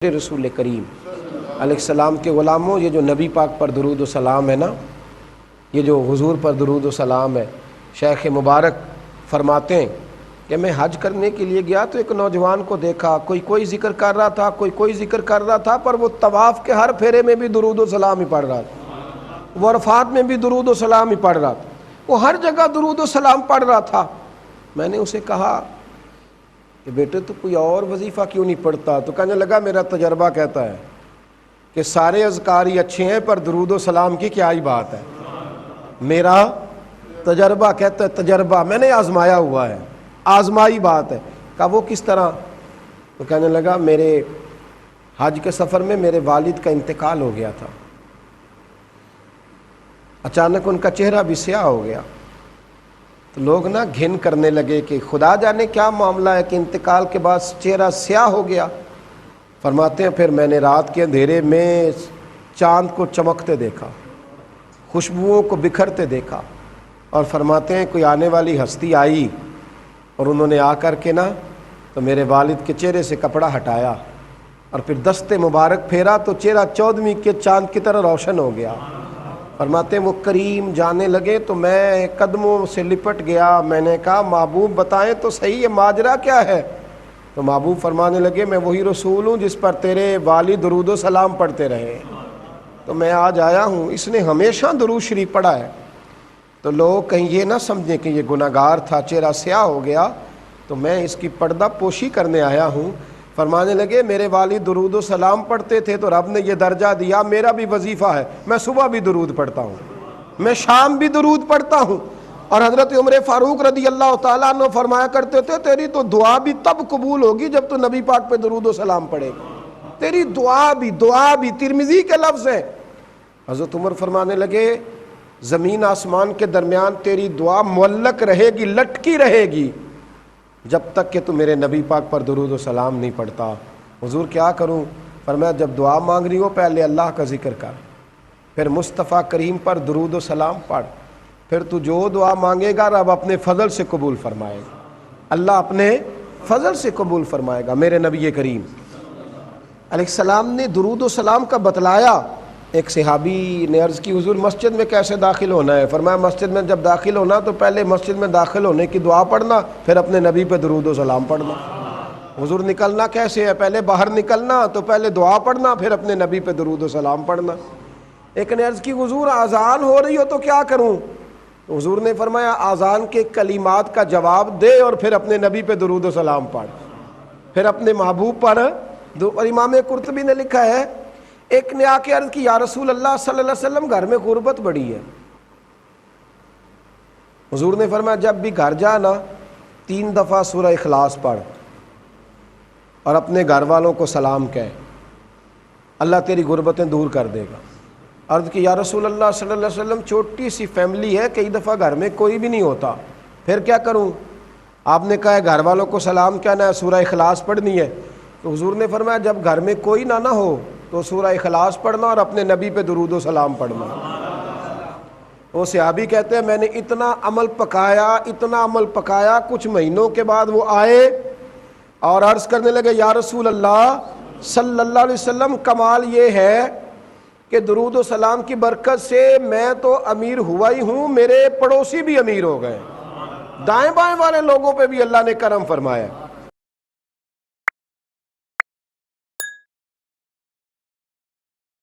رسول کریم علیہ السلام کے غلاموں، یہ جو نبی پاک پر درود و سلام ہے نا، یہ جو حضور پر درود و سلام ہے، شیخ مبارک فرماتے ہیں کہ میں حج کرنے کے لیے گیا تو ایک نوجوان کو دیکھا، کوئی ذکر کر رہا تھا، کوئی ذکر کر رہا تھا، پر وہ طواف کے ہر پھیرے میں بھی درود و سلام ہی پڑھ رہا تھا، وہ عرفات میں بھی درود و سلام ہی پڑھ رہا تھا، وہ ہر جگہ درود و سلام پڑھ رہا تھا۔ میں نے اسے کہا کہ بیٹے تو کوئی اور وظیفہ کیوں نہیں پڑھتا؟ تو کہنے لگا میرا تجربہ کہتا ہے کہ سارے اذکار ہی اچھے ہیں پر درود و سلام کی کیا ہی بات ہے۔ میرا تجربہ کہتا ہے، تجربہ میں نے آزمایا ہوا ہے، آزمائی بات ہے۔ کہا وہ کس طرح؟ تو کہنے لگا میرے حج کے سفر میں میرے والد کا انتقال ہو گیا تھا، اچانک ان کا چہرہ بھی سیاہ ہو گیا، تو لوگ نا گھن کرنے لگے کہ خدا جانے کیا معاملہ ہے کہ انتقال کے بعد چہرہ سیاہ ہو گیا۔ فرماتے ہیں پھر میں نے رات کے اندھیرے میں چاند کو چمکتے دیکھا، خوشبوؤں کو بکھرتے دیکھا، اور فرماتے ہیں کوئی آنے والی ہستی آئی اور انہوں نے آ کر کے نا تو میرے والد کے چہرے سے کپڑا ہٹایا اور پھر دست مبارک پھیرا تو چہرہ 14ویں کے چاند کی طرح روشن ہو گیا۔ فرماتے ہیں وہ کریم جانے لگے تو میں قدموں سے لپٹ گیا، میں نے کہا محبوب بتائیں تو صحیح یہ ماجرا کیا ہے؟ تو محبوب فرمانے لگے میں وہی رسول ہوں جس پر تیرے والد درود و سلام پڑھتے رہے، تو میں آج آیا ہوں، اس نے ہمیشہ درود شریف پڑھا ہے، تو لوگ کہیں یہ نہ سمجھیں کہ یہ گناہگار تھا، چہرہ سیاہ ہو گیا تو میں اس کی پردہ پوشی کرنے آیا ہوں۔ فرمانے لگے میرے والد درود و سلام پڑھتے تھے تو رب نے یہ درجہ دیا، میرا بھی وظیفہ ہے، میں صبح بھی درود پڑھتا ہوں، میں شام بھی درود پڑھتا ہوں۔ اور حضرت عمر فاروق رضی اللہ تعالیٰ عنہ فرمایا کرتے تھے تیری تو دعا بھی تب قبول ہوگی جب تو نبی پاک پہ درود و سلام پڑھے گا، تیری دعا بھی ترمذی کے لفظ ہے۔ حضرت عمر فرمانے لگے زمین آسمان کے درمیان تیری دعا معلق رہے گی، لٹکی رہے گی جب تک کہ تو میرے نبی پاک پر درود و سلام نہیں پڑھتا۔ حضور کیا کروں؟ فرمایا جب دعا مانگ رہی ہو پہلے اللہ کا ذکر کر، پھر مصطفیٰ کریم پر درود و سلام پڑھ، پھر تو جو دعا مانگے گا رب اپنے فضل سے قبول فرمائے گا، اللہ اپنے فضل سے قبول فرمائے گا۔ میرے نبی کریم علیہ السلام نے درود و سلام کا بتلایا۔ ایک صحابی نے عرض کی حضور مسجد میں کیسے داخل ہونا ہے؟ فرمایا مسجد میں جب داخل ہونا تو پہلے مسجد میں داخل ہونے کی دعا پڑھنا، پھر اپنے نبی پہ درود و سلام پڑھنا۔ حضور نکلنا کیسے ہے؟ پہلے باہر نکلنا تو پہلے دعا پڑھنا، پھر اپنے نبی پہ درود و سلام پڑھنا۔ ایک نے عرض کی حضور اذان ہو رہی ہو تو کیا کروں؟ تو حضور نے فرمایا اذان کے کلمات کا جواب دے اور پھر اپنے نبی پہ درود و سلام پڑھ، پھر اپنے محبوب پر۔ اور امام قرطبی نے لکھا ہے ایک نے آ کے عرض کی یا رسول اللہ صلی اللہ علیہ وسلم گھر میں غربت بڑی ہے۔ حضور نے فرمایا جب بھی گھر جانا 3 دفعہ سورہ اخلاص پڑھ اور اپنے گھر والوں کو سلام کہہ، اللہ تیری غربتیں دور کر دے گا۔ عرض کی یا رسول اللہ صلی اللہ علیہ وسلم چھوٹی سی فیملی ہے، کئی دفعہ گھر میں کوئی بھی نہیں ہوتا، پھر کیا کروں؟ آپ نے کہا ہے گھر والوں کو سلام کہنا ہے، سورہ اخلاص پڑھنی ہے۔ تو حضور نے فرمایا جب گھر میں کوئی نہ ہو تو سورہ اخلاص پڑھنا اور اپنے نبی پہ درود و سلام پڑھنا۔ وہ صحابی کہتے ہیں میں نے اتنا عمل پکایا، کچھ مہینوں کے بعد وہ آئے اور عرض کرنے لگے یا رسول اللہ صلی اللہ علیہ وسلم کمال یہ ہے کہ درود و سلام کی برکت سے میں تو امیر ہوا ہی ہوں، میرے پڑوسی بھی امیر ہو گئے، دائیں بائیں والے لوگوں پہ بھی اللہ نے کرم فرمایا۔